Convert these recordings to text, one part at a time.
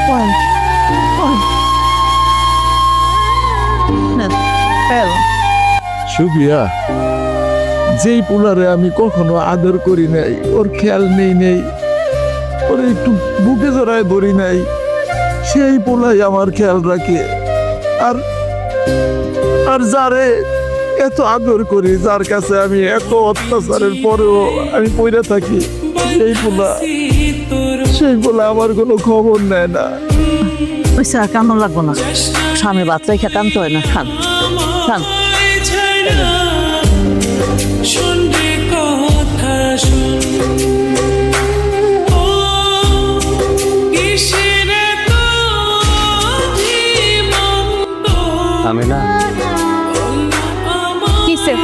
পড়েন পড়েন নেন, পেল। সুবিয়া, যেই পোলারে আমি কখনো আদর করি নাই, ওর খেয়াল নেই, ওর একটু বুকে জড়ায় ধরি নাই, সেই পোলাই আমার খেয়াল রাখে। আর আর যারে এত আদর করি, যার কাছে আমি এত অত্যাচারের পরেও আমি পড়ে থাকি, সেই পোলা আমার কোনো খবর নেয় না। ওই স্যার কান্দ লাগবো না, স্বামী বাচ্চা খেয়ে কানতে হয় না। খান খান। আমি না কিসে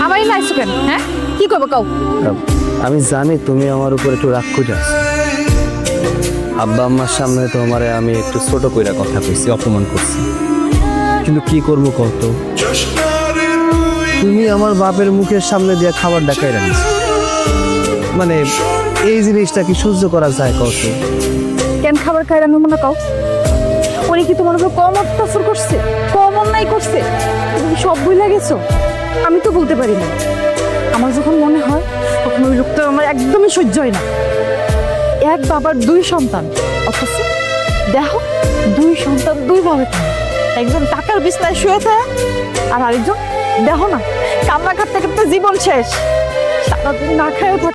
আবার লাইছো কেন? হ্যাঁ, কি করবো কাউ? আমি জানি তুমি আমার উপর একটু রাগ করে আছো। আব্বা আম্মার সামনে তো আমারে আমি একটু ছোট কইরা কথা কইছি, অপমান করছি, কিন্তু কি করবো কত? তুমি আমার বাপের মুখের সামনে দিয়ে খাবার ডাকাই রাখছো, মানে এই জিনিসটা কি সহ্য করা যায় কত? কেন খাবার খাই রান্না মনে কাউ? উনি কি তোমার উপর কম অত্যাচার করছে, কম অন্যায় করছে? তুমি সব ভুলে গেছো? আমি তো বলতে পারি না। আমার যখন মনে হয় তখন ওই লোকটা আমার একদমই সহ্য হয় না। এক বাবার দুই সন্তান, অথচ দেখো দুই সন্তান দুই ভাবে থাকে। একজন টাকার বিছনায় শুয়ে থাকে, আর আরেকজন দেখো না কান্না কাটতে কাটতে জীবন শেষ, সারাদিন না খায় থাকে।